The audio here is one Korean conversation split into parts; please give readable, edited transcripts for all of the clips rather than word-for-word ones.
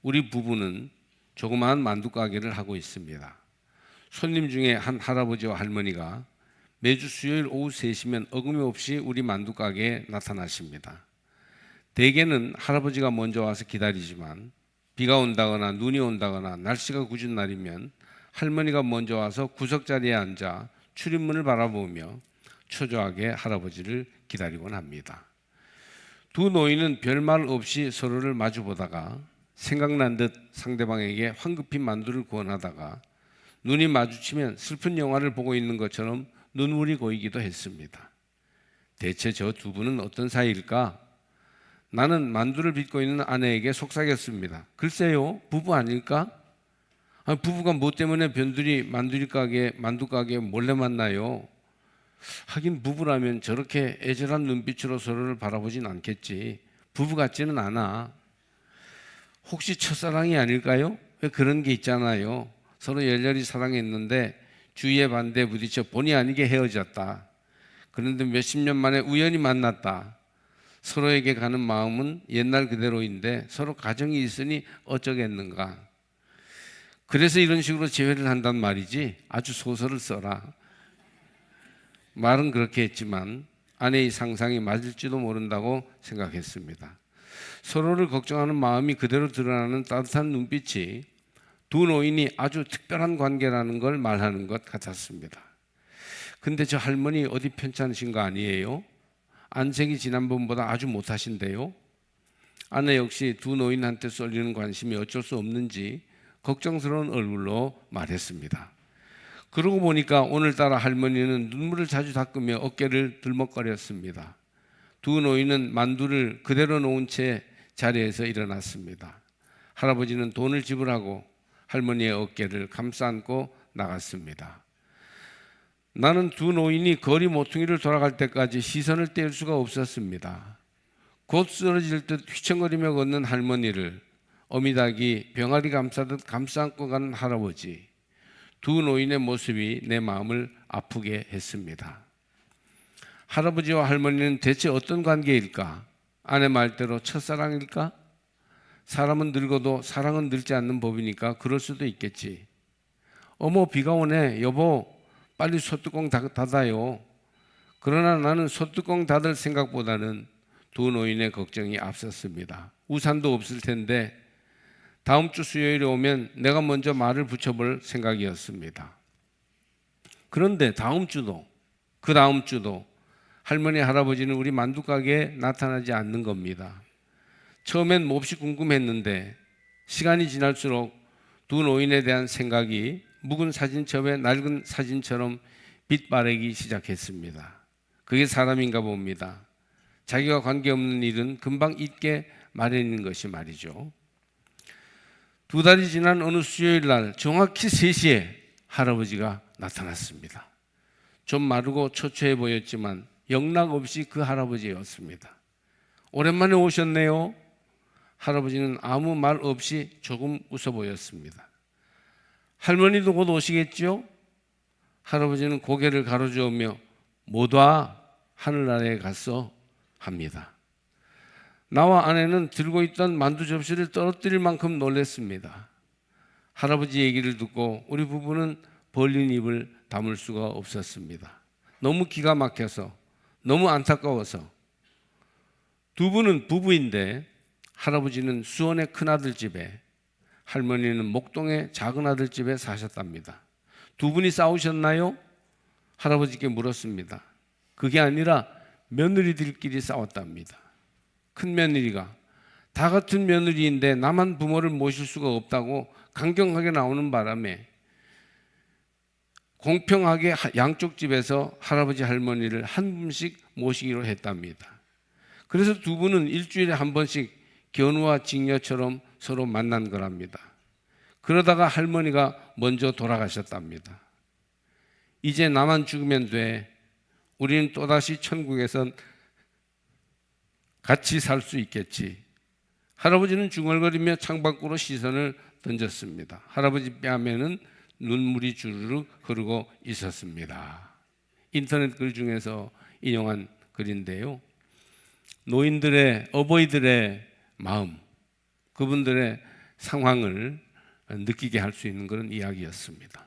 우리 부부는 조그마한 만두 가게를 하고 있습니다. 손님 중에 한 할아버지와 할머니가 매주 수요일 오후 3시면 어김없이 우리 만두 가게에 나타나십니다. 대개는 할아버지가 먼저 와서 기다리지만 비가 온다거나 눈이 온다거나 날씨가 궂은 날이면 할머니가 먼저 와서 구석자리에 앉아 출입문을 바라보며 초조하게 할아버지를 기다리곤 합니다. 두 노인은 별말 없이 서로를 마주보다가 생각난 듯 상대방에게 황급히 만두를 구원하다가 눈이 마주치면 슬픈 영화를 보고 있는 것처럼 눈물이 고이기도 했습니다. 대체 저 두 분은 어떤 사이일까? 나는 만두를 빚고 있는 아내에게 속삭였습니다. 글쎄요, 부부 아닐까? 부부가 뭐 때문에 변두리 만두 가게에 몰래 만나요? 하긴 부부라면 저렇게 애절한 눈빛으로 서로를 바라보진 않겠지. 부부 같지는 않아. 혹시 첫사랑이 아닐까요? 왜 그런 게 있잖아요. 서로 열렬히 사랑했는데 주위의 반대에 부딪혀 본의 아니게 헤어졌다. 그런데 몇십 년 만에 우연히 만났다. 서로에게 가는 마음은 옛날 그대로인데 서로 가정이 있으니 어쩌겠는가. 그래서 이런 식으로 재회를 한단 말이지. 아주 소설을 써라. 말은 그렇게 했지만 아내의 상상이 맞을지도 모른다고 생각했습니다. 서로를 걱정하는 마음이 그대로 드러나는 따뜻한 눈빛이 두 노인이 아주 특별한 관계라는 걸 말하는 것 같았습니다. 근데 저 할머니 어디 편찮으신 거 아니에요? 안색이 지난번보다 아주 못하신데요? 아내 역시 두 노인한테 쏠리는 관심이 어쩔 수 없는지 걱정스러운 얼굴로 말했습니다. 그러고 보니까 오늘따라 할머니는 눈물을 자주 닦으며 어깨를 들먹거렸습니다. 두 노인은 만두를 그대로 놓은 채 자리에서 일어났습니다. 할아버지는 돈을 지불하고 할머니의 어깨를 감싸 안고 나갔습니다. 나는 두 노인이 거리 모퉁이를 돌아갈 때까지 시선을 뗄 수가 없었습니다. 곧 쓰러질 듯 휘청거리며 걷는 할머니를 어미닭이 병아리 감싸듯 감싸 안고 가는 할아버지, 두 노인의 모습이 내 마음을 아프게 했습니다. 할아버지와 할머니는 대체 어떤 관계일까? 아내 말대로 첫사랑일까? 사람은 늙어도 사랑은 늙지 않는 법이니까 그럴 수도 있겠지. 어머, 비가 오네. 여보, 빨리 소뚜껑 닫아요. 그러나 나는 소뚜껑 닫을 생각보다는 두 노인의 걱정이 앞섰습니다. 우산도 없을 텐데 다음 주 수요일에 오면 내가 먼저 말을 붙여볼 생각이었습니다. 그런데 다음 주도 그 다음 주도 할머니 할아버지는 우리 만두 가게에 나타나지 않는 겁니다. 처음엔 몹시 궁금했는데 시간이 지날수록 두 노인에 대한 생각이 묵은 사진첩의 낡은 사진처럼 빛바래기 시작했습니다. 그게 사람인가 봅니다. 자기와 관계없는 일은 금방 잊게 마련인 것이 말이죠. 두 달이 지난 어느 수요일 날 정확히 3시에 할아버지가 나타났습니다. 좀 마르고 초췌해 보였지만 영락없이 그 할아버지였습니다. 오랜만에 오셨네요. 할아버지는 아무 말 없이 조금 웃어 보였습니다. 할머니도 곧 오시겠죠? 할아버지는 고개를 가로저으며 못 와, 하늘나라에 갔어 합니다. 나와 아내는 들고 있던 만두 접시를 떨어뜨릴 만큼 놀랐습니다. 할아버지 얘기를 듣고 우리 부부는 벌린 입을 다물 수가 없었습니다. 너무 기가 막혀서, 너무 안타까워서. 두 분은 부부인데 할아버지는 수원의 큰아들 집에, 할머니는 목동의 작은아들 집에 사셨답니다. 두 분이 싸우셨나요? 할아버지께 물었습니다. 그게 아니라 며느리들끼리 싸웠답니다. 큰 며느리가 다 같은 며느리인데 나만 부모를 모실 수가 없다고 강경하게 나오는 바람에 공평하게 양쪽 집에서 할아버지 할머니를 한 분씩 모시기로 했답니다. 그래서 두 분은 일주일에 한 번씩 견우와 직녀처럼 서로 만난 거랍니다. 그러다가 할머니가 먼저 돌아가셨답니다. 이제 나만 죽으면 돼. 우리는 또다시 천국에선 같이 살 수 있겠지. 할아버지는 중얼거리며 창밖으로 시선을 던졌습니다. 할아버지 뺨에는 눈물이 주르륵 흐르고 있었습니다. 인터넷 글 중에서 인용한 글인데요. 노인들의, 어버이들의 마음, 그분들의 상황을 느끼게 할 수 있는 그런 이야기였습니다.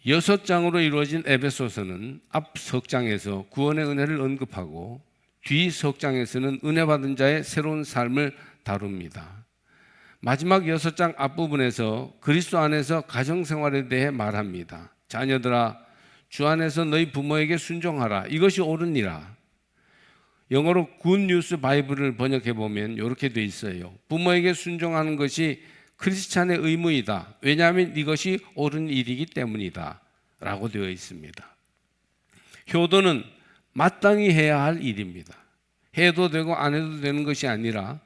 6장으로 이루어진 에베소서는 앞 석장에서 구원의 은혜를 언급하고 뒤 석장에서는 은혜 받은 자의 새로운 삶을 다룹니다. 마지막 6장 앞부분에서 그리스도 안에서 가정생활에 대해 말합니다. 자녀들아, 주 안에서 너희 부모에게 순종하라. 이것이 옳으니라. 영어로 굿뉴스 바이블을 번역해 보면 이렇게 돼 있어요. 부모에게 순종하는 것이 크리스찬의 의무이다. 왜냐하면 이것이 옳은 일이기 때문이다 라고 되어 있습니다. 효도는 마땅히 해야 할 일입니다. 해도 되고 안 해도 되는 것이 아니라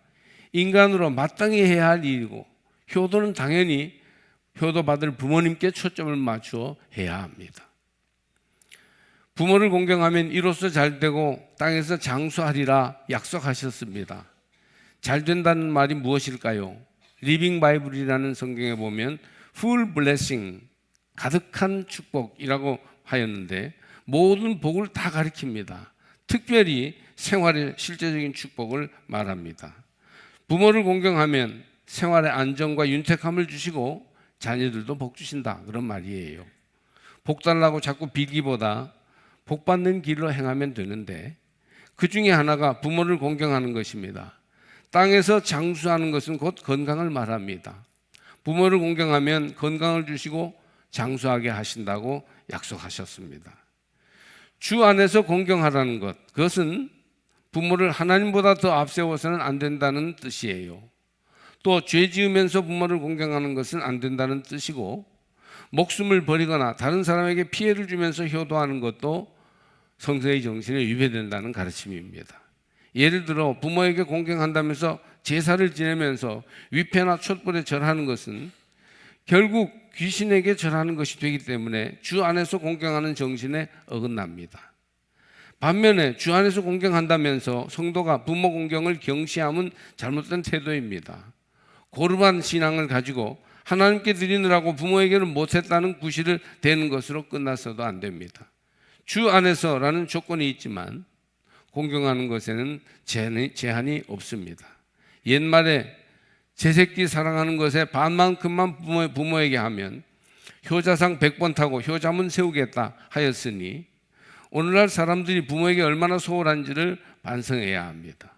인간으로 마땅히 해야 할 일이고, 효도는 당연히 효도받을 부모님께 초점을 맞추어 해야 합니다. 부모를 공경하면 이로써 잘되고 땅에서 장수하리라 약속하셨습니다. 잘 된다는 말이 무엇일까요? 리빙 바이블이라는 성경에 보면 full blessing, 가득한 축복이라고 하였는데 모든 복을 다 가리킵니다. 특별히 생활의 실제적인 축복을 말합니다. 부모를 공경하면 생활의 안정과 윤택함을 주시고 자녀들도 복 주신다, 그런 말이에요. 복 달라고 자꾸 빌기보다 복 받는 길로 행하면 되는데, 그 중에 하나가 부모를 공경하는 것입니다. 땅에서 장수하는 것은 곧 건강을 말합니다. 부모를 공경하면 건강을 주시고 장수하게 하신다고 약속하셨습니다. 주 안에서 공경하라는 것, 그것은 부모를 하나님보다 더 앞세워서는 안 된다는 뜻이에요. 또 죄 지으면서 부모를 공경하는 것은 안 된다는 뜻이고, 목숨을 버리거나 다른 사람에게 피해를 주면서 효도하는 것도 성서의 정신에 위배된다는 가르침입니다. 예를 들어 부모에게 공경한다면서 제사를 지내면서 위패나 촛불에 절하는 것은 결국 귀신에게 절하는 것이 되기 때문에 주 안에서 공경하는 정신에 어긋납니다. 반면에 주 안에서 공경한다면서 성도가 부모 공경을 경시함은 잘못된 태도입니다. 고르반 신앙을 가지고 하나님께 드리느라고 부모에게는 못했다는 구실을 대는 것으로 끝나서도 안 됩니다. 주 안에서라는 조건이 있지만 공경하는 것에는 제한이 없습니다. 옛말에 제 새끼 사랑하는 것에 반만큼만 부모에게 하면 효자상 100번 타고 효자문 세우겠다 하였으니, 오늘날 사람들이 부모에게 얼마나 소홀한지를 반성해야 합니다.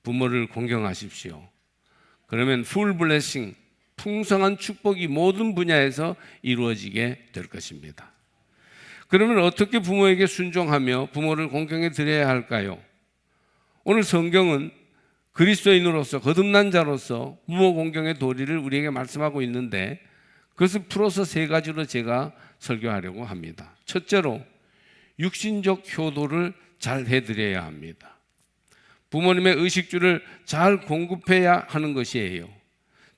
부모를 공경하십시오. 그러면 full blessing, 풍성한 축복이 모든 분야에서 이루어지게 될 것입니다. 그러면 어떻게 부모에게 순종하며 부모를 공경해 드려야 할까요? 오늘 성경은 그리스도인으로서, 거듭난 자로서 부모 공경의 도리를 우리에게 말씀하고 있는데, 그것을 풀어서 3가지로 제가 설교하려고 합니다. 첫째로 육신적 효도를 잘 해드려야 합니다. 부모님의 의식주를 잘 공급해야 하는 것이에요.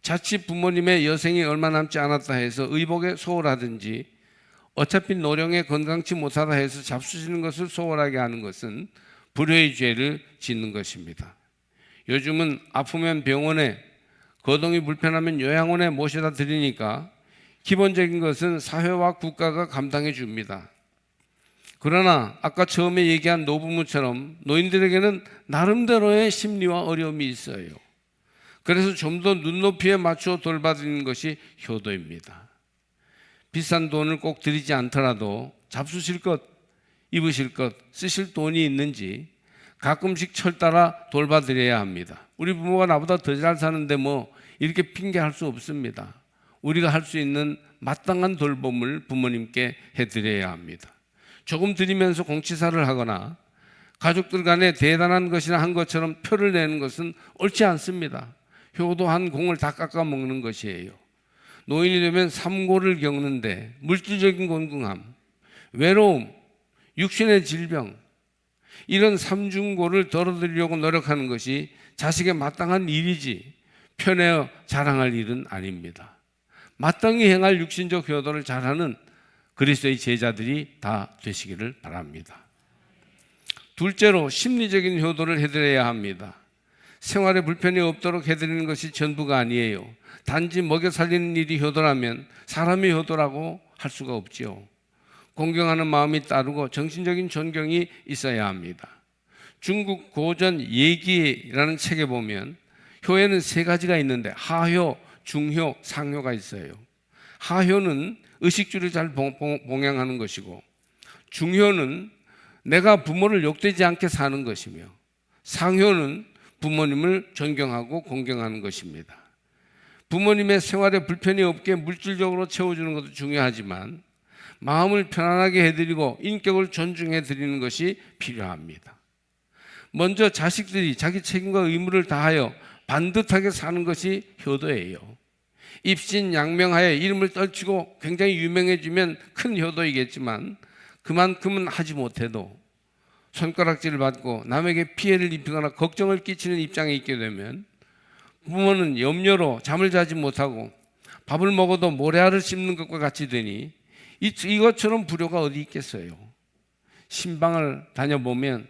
자칫 부모님의 여생이 얼마 남지 않았다 해서 의복에 소홀하든지, 어차피 노령에 건강치 못하다 해서 잡수시는 것을 소홀하게 하는 것은 불효의 죄를 짓는 것입니다. 요즘은 아프면 병원에, 거동이 불편하면 요양원에 모셔다 드리니까 기본적인 것은 사회와 국가가 감당해 줍니다. 그러나 아까 처음에 얘기한 노부모처럼 노인들에게는 나름대로의 심리와 어려움이 있어요. 그래서 좀 더 눈높이에 맞추어 돌봐드리는 것이 효도입니다. 비싼 돈을 꼭 드리지 않더라도 잡수실 것, 입으실 것, 쓰실 돈이 있는지 가끔씩 철따라 돌봐드려야 합니다. 우리 부모가 나보다 더 잘 사는데 뭐 이렇게 핑계할 수 없습니다. 우리가 할 수 있는 마땅한 돌봄을 부모님께 해드려야 합니다. 조금 드리면서 공치사를 하거나 가족들 간에 대단한 것이나 한 것처럼 표를 내는 것은 옳지 않습니다. 효도한 공을 다 깎아 먹는 것이에요. 노인이 되면 삼고를 겪는데 물질적인 곤궁함, 외로움, 육신의 질병, 이런 삼중고를 덜어드리려고 노력하는 것이 자식의 마땅한 일이지 편해어 자랑할 일은 아닙니다. 마땅히 행할 육신적 효도를 잘하는 그리스도의 제자들이 다 되시기를 바랍니다. 둘째로 심리적인 효도를 해드려야 합니다. 생활에 불편이 없도록 해드리는 것이 전부가 아니에요. 단지 먹여 살리는 일이 효도라면 사람이 효도라고 할 수가 없지요. 공경하는 마음이 따르고 정신적인 존경이 있어야 합니다. 중국 고전 예기라는 책에 보면 효에는 세 가지가 있는데 하효, 중효, 상효가 있어요. 하효는 의식주를 잘 봉양하는 것이고, 중효는 내가 부모를 욕되지 않게 사는 것이며, 상효는 부모님을 존경하고 공경하는 것입니다. 부모님의 생활에 불편이 없게 물질적으로 채워주는 것도 중요하지만 마음을 편안하게 해드리고 인격을 존중해 드리는 것이 필요합니다. 먼저 자식들이 자기 책임과 의무를 다하여 반듯하게 사는 것이 효도예요. 입신양명하여 이름을 떨치고 굉장히 유명해지면 큰 효도이겠지만 그만큼은 하지 못해도 손가락질을 받고 남에게 피해를 입히거나 걱정을 끼치는 입장에 있게 되면 부모는 염려로 잠을 자지 못하고 밥을 먹어도 모래알을 씹는 것과 같이 되니 이것처럼 불효가 어디 있겠어요. 신방을 다녀보면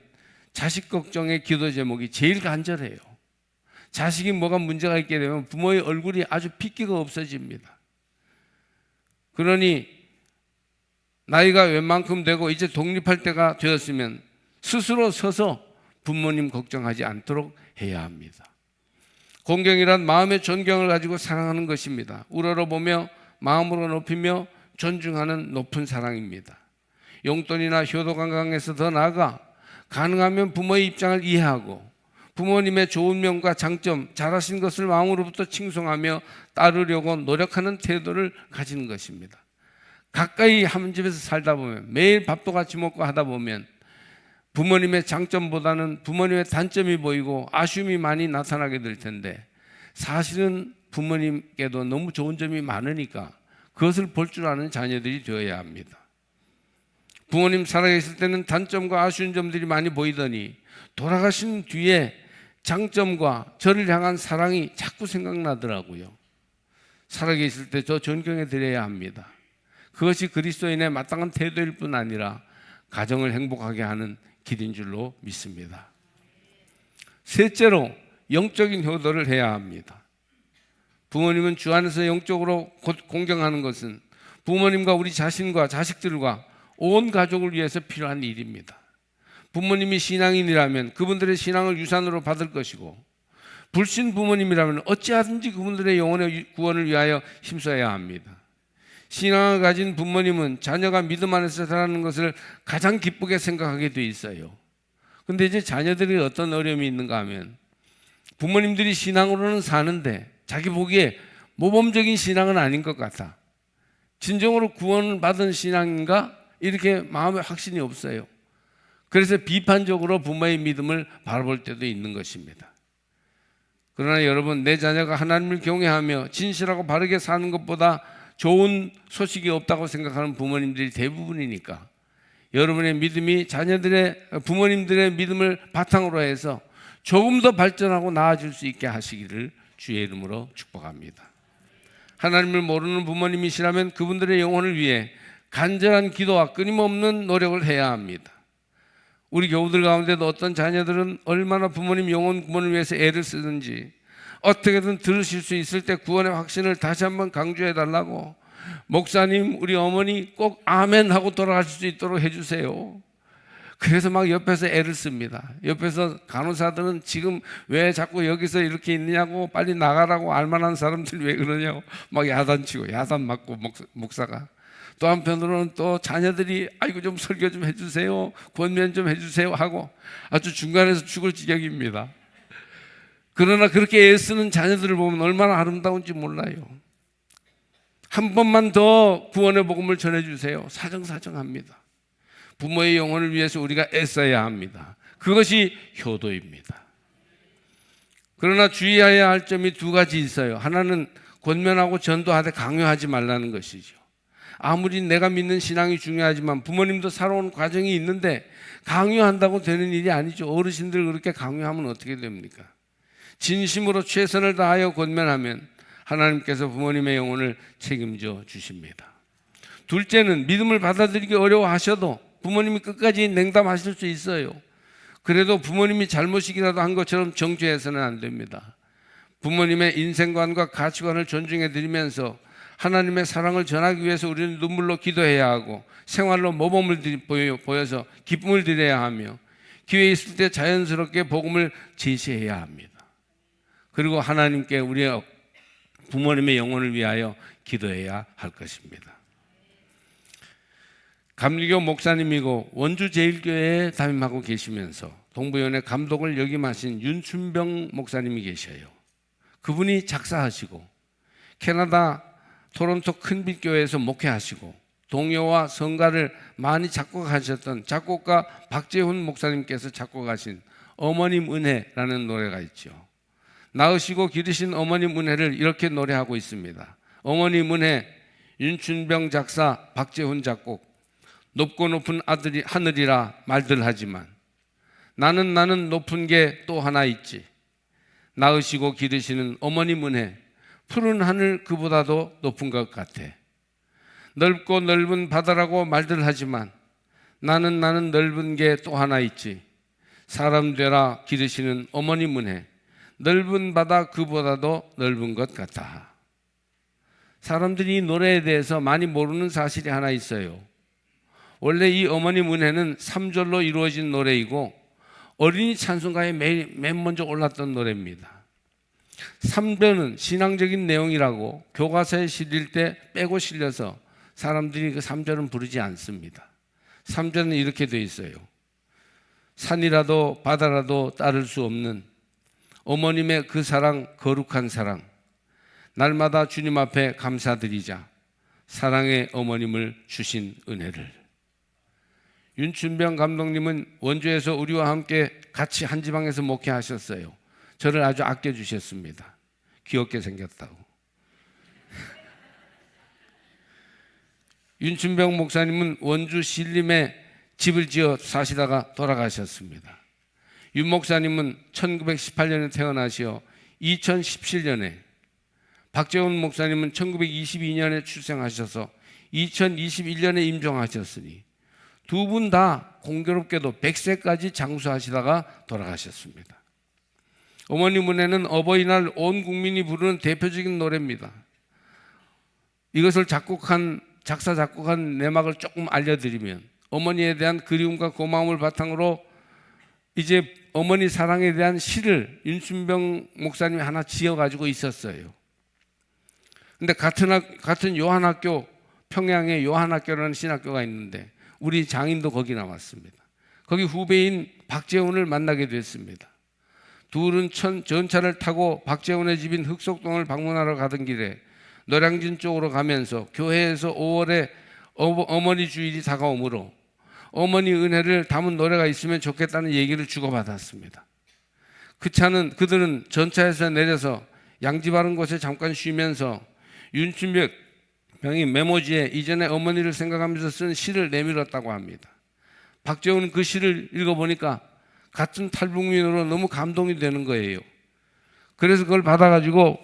자식 걱정의 기도 제목이 제일 간절해요. 자식이 뭐가 문제가 있게 되면 부모의 얼굴이 아주 핏기가 없어집니다. 그러니 나이가 웬만큼 되고 이제 독립할 때가 되었으면 스스로 서서 부모님 걱정하지 않도록 해야 합니다. 공경이란 마음의 존경을 가지고 사랑하는 것입니다. 우러러보며 마음으로 높이며 존중하는 높은 사랑입니다. 용돈이나 효도관광에서 더 나아가 가능하면 부모의 입장을 이해하고 부모님의 좋은 면과 장점, 잘하신 것을 마음으로부터 칭송하며 따르려고 노력하는 태도를 가지는 것입니다. 가까이 한 집에서 살다 보면 매일 밥도 같이 먹고 하다 보면 부모님의 장점보다는 부모님의 단점이 보이고 아쉬움이 많이 나타나게 될 텐데 사실은 부모님께도 너무 좋은 점이 많으니까 그것을 볼 줄 아는 자녀들이 되어야 합니다. 부모님 살아계실 때는 단점과 아쉬운 점들이 많이 보이더니 돌아가신 뒤에 장점과 저를 향한 사랑이 자꾸 생각나더라고요. 살아계실 때 저 존경해 드려야 합니다. 그것이 그리스도인의 마땅한 태도일 뿐 아니라 가정을 행복하게 하는 길인 줄로 믿습니다. 셋째로 영적인 효도를 해야 합니다. 부모님은 주 안에서 영적으로 공경하는 것은 부모님과 우리 자신과 자식들과 온 가족을 위해서 필요한 일입니다. 부모님이 신앙인이라면 그분들의 신앙을 유산으로 받을 것이고 불신 부모님이라면 어찌하든지 그분들의 영혼의 구원을 위하여 힘써야 합니다. 신앙을 가진 부모님은 자녀가 믿음 안에서 자라는 것을 가장 기쁘게 생각하게 돼 있어요. 그런데 이제 자녀들이 어떤 어려움이 있는가 하면 부모님들이 신앙으로는 사는데 자기 보기에 모범적인 신앙은 아닌 것 같아. 진정으로 구원을 받은 신앙인가? 이렇게 마음에 확신이 없어요. 그래서 비판적으로 부모의 믿음을 바라볼 때도 있는 것입니다. 그러나 여러분, 내 자녀가 하나님을 경외하며 진실하고 바르게 사는 것보다 좋은 소식이 없다고 생각하는 부모님들이 대부분이니까 여러분의 믿음이 부모님들의 믿음을 바탕으로 해서 조금 더 발전하고 나아질 수 있게 하시기를 주의 이름으로 축복합니다. 하나님을 모르는 부모님이시라면 그분들의 영혼을 위해 간절한 기도와 끊임없는 노력을 해야 합니다. 우리 교우들 가운데도 어떤 자녀들은 얼마나 부모님 영혼 구원을 위해서 애를 쓰는지 어떻게든 들으실 수 있을 때 구원의 확신을 다시 한번 강조해 달라고 목사님 우리 어머니 꼭 아멘 하고 돌아가실 수 있도록 해주세요. 그래서 막 옆에서 애를 씁니다. 옆에서 간호사들은 지금 왜 자꾸 여기서 이렇게 있느냐고 빨리 나가라고 알만한 사람들 왜 그러냐고 막 야단치고 야단 맞고 목사가 또 한편으로는 또 자녀들이 아이고 좀 설교 좀 해주세요 권면 좀 해주세요 하고 아주 중간에서 죽을 지경입니다. 그러나 그렇게 애쓰는 자녀들을 보면 얼마나 아름다운지 몰라요. 한 번만 더 구원의 복음을 전해주세요. 사정사정합니다. 부모의 영혼을 위해서 우리가 애써야 합니다. 그것이 효도입니다. 그러나 주의해야 할 점이 두 가지 있어요. 하나는 권면하고 전도하되 강요하지 말라는 것이죠. 아무리 내가 믿는 신앙이 중요하지만 부모님도 살아온 과정이 있는데 강요한다고 되는 일이 아니죠. 어르신들 그렇게 강요하면 어떻게 됩니까? 진심으로 최선을 다하여 권면하면 하나님께서 부모님의 영혼을 책임져 주십니다. 둘째는 믿음을 받아들이기 어려워하셔도 부모님이 끝까지 냉담하실 수 있어요. 그래도 부모님이 잘못이라도 한 것처럼 정죄해서는 안 됩니다. 부모님의 인생관과 가치관을 존중해 드리면서 하나님의 사랑을 전하기 위해서 우리는 눈물로 기도해야 하고 생활로 모범을 보여서 기쁨을 드려야 하며 기회 있을 때 자연스럽게 복음을 제시해야 합니다. 그리고 하나님께 우리의 부모님의 영혼을 위하여 기도해야 할 것입니다. 감리교 목사님이고 원주제일교회에 담임하고 계시면서 동부연회 감독을 역임하신 윤춘병 목사님이 계셔요. 그분이 작사하시고 캐나다 토론토 큰빛교회에서 목회하시고 동요와 성가를 많이 작곡하셨던 작곡가 박재훈 목사님께서 작곡하신 어머님 은혜라는 노래가 있죠. 낳으시고 기르신 어머님 은혜를 이렇게 노래하고 있습니다. 어머님 은혜, 윤춘병 작사, 박재훈 작곡. 높고 높은 아들이 하늘이라 말들 하지만 나는 높은 게 또 하나 있지. 낳으시고 기르시는 어머님 은혜, 푸른 하늘 그보다도 높은 것 같아. 넓고 넓은 바다라고 말들 하지만 나는 넓은 게 또 하나 있지. 사람 되라 기르시는 어머님 은혜, 넓은 바다 그보다도 넓은 것 같아. 사람들이 이 노래에 대해서 많이 모르는 사실이 하나 있어요. 원래 이 어머님 은혜는 3절로 이루어진 노래이고 어린이 찬송가에 맨 먼저 올랐던 노래입니다. 3절은 신앙적인 내용이라고 교과서에 실릴 때 빼고 실려서 사람들이 그 3절은 부르지 않습니다. 3절은 이렇게 되어 있어요. 산이라도 바다라도 따를 수 없는 어머님의 그 사랑, 거룩한 사랑, 날마다 주님 앞에 감사드리자. 사랑의 어머님을 주신 은혜를. 윤춘병 감독님은 원주에서 우리와 함께 같이 한 지방에서 목회하셨어요. 저를 아주 아껴주셨습니다. 귀엽게 생겼다고. 윤춘병 목사님은 원주 신림에 집을 지어 사시다가 돌아가셨습니다. 윤 목사님은 1918년에 태어나시어 2017년에, 박재훈 목사님은 1922년에 출생하셔서 2021년에 임종하셨으니 두 분 다 공교롭게도 100세까지 장수하시다가 돌아가셨습니다. 어머님 은혜는 어버이날 온 국민이 부르는 대표적인 노래입니다. 이것을 작사 작곡한 내막을 조금 알려드리면, 어머니에 대한 그리움과 고마움을 바탕으로 이제 어머니 사랑에 대한 시를 윤춘병 목사님이 하나 지어가지고 있었어요. 근데 같은 요한학교, 평양에 요한학교라는 신학교가 있는데 우리 장인도 거기 나왔습니다. 거기 후배인 박재훈을 만나게 됐습니다. 둘은 전차를 타고 박재훈의 집인 흑석동을 방문하러 가던 길에 노량진 쪽으로 가면서 교회에서 5월에 어머니 주일이 다가오므로 어머니 은혜를 담은 노래가 있으면 좋겠다는 얘기를 주고받았습니다. 그들은 전차에서 내려서 양지 바른 곳에 잠깐 쉬면서 윤춘병이 메모지에 이전에 어머니를 생각하면서 쓴 시를 내밀었다고 합니다. 박재훈은 그 시를 읽어보니까 같은 탈북민으로 너무 감동이 되는 거예요. 그래서 그걸 받아가지고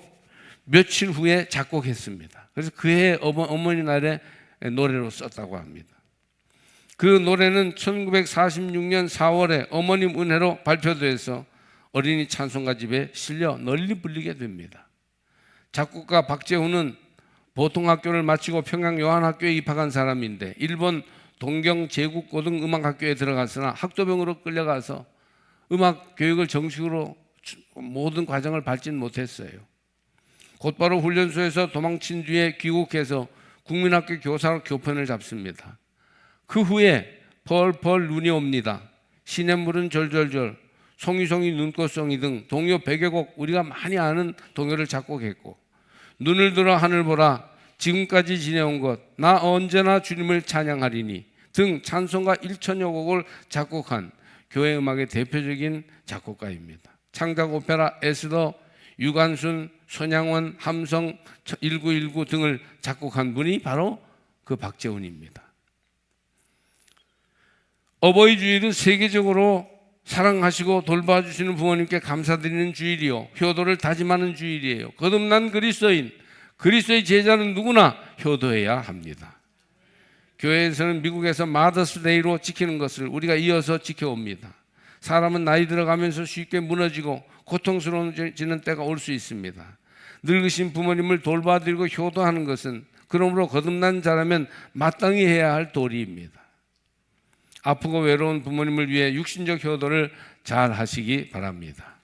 며칠 후에 작곡했습니다. 그래서 그해 어머니 날에 노래로 썼다고 합니다. 그 노래는 1946년 4월에 어머님 은혜로 발표돼서 어린이 찬송가 집에 실려 널리 불리게 됩니다. 작곡가 박재훈은 보통학교를 마치고 평양 요한학교에 입학한 사람인데 일본 동경 제국고등음악학교에 들어갔으나 학도병으로 끌려가서 음악 교육을 정식으로 모든 과정을 밟지는 못했어요. 곧바로 훈련소에서 도망친 뒤에 귀국해서 국민학교 교사로 교편을 잡습니다. 그 후에 펄펄 눈이 옵니다. 시냇물은 절절절, 송이송이 눈꽃송이 등 동요 100여 곡, 우리가 많이 아는 동요를 작곡했고, 눈을 들어 하늘 보라, 지금까지 지내온 것, 나 언제나 주님을 찬양하리니 등 찬송가 1천여 곡을 작곡한 교회 음악의 대표적인 작곡가입니다. 창작 오페라 에스더, 유관순, 손양원, 함성 1919 등을 작곡한 분이 바로 그 박재훈입니다. 어버이 주일은 세계적으로 사랑하시고 돌봐주시는 부모님께 감사드리는 주일이요, 효도를 다짐하는 주일이에요. 거듭난 그리스도인, 그리스도의 제자는 누구나 효도해야 합니다. 교회에서는 미국에서 마더스데이로 지키는 것을 우리가 이어서 지켜옵니다. 사람은 나이 들어가면서 쉽게 무너지고 고통스러워지는 때가 올 수 있습니다. 늙으신 부모님을 돌봐드리고 효도하는 것은 그러므로 거듭난 자라면 마땅히 해야 할 도리입니다. 아프고 외로운 부모님을 위해 육신적 효도를 잘 하시기 바랍니다.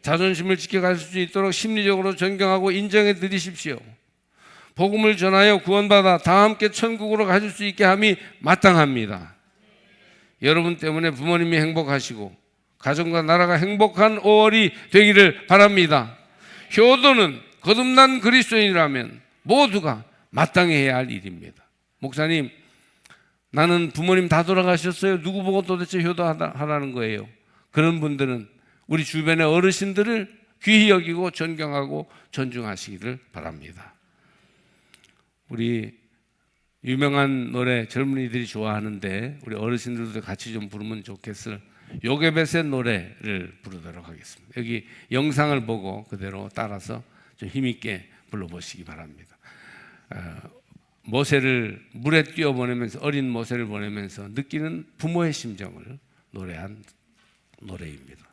자존심을 지켜갈 수 있도록 심리적으로 존경하고 인정해 드리십시오. 복음을 전하여 구원받아 다 함께 천국으로 가실 수 있게 함이 마땅합니다. 여러분 때문에 부모님이 행복하시고 가정과 나라가 행복한 5월이 되기를 바랍니다. 효도는 거듭난 그리스도인이라면 모두가 마땅히 해야 할 일입니다. 목사님, 나는 부모님 다 돌아가셨어요. 누구 보고 도대체 효도하라는 거예요? 그런 분들은 우리 주변의 어르신들을 귀히 여기고 존경하고 존중하시기를 바랍니다. 우리 유명한 노래 젊은이들이 좋아하는데 우리 어르신들도 같이 좀 부르면 좋겠을 요게벳의 노래를 부르도록 하겠습니다. 여기 영상을 보고 그대로 따라서 좀 힘있게 불러보시기 바랍니다. 모세를 물에 뛰어보내면서 어린 모세를 보내면서 느끼는 부모의 심정을 노래한 노래입니다.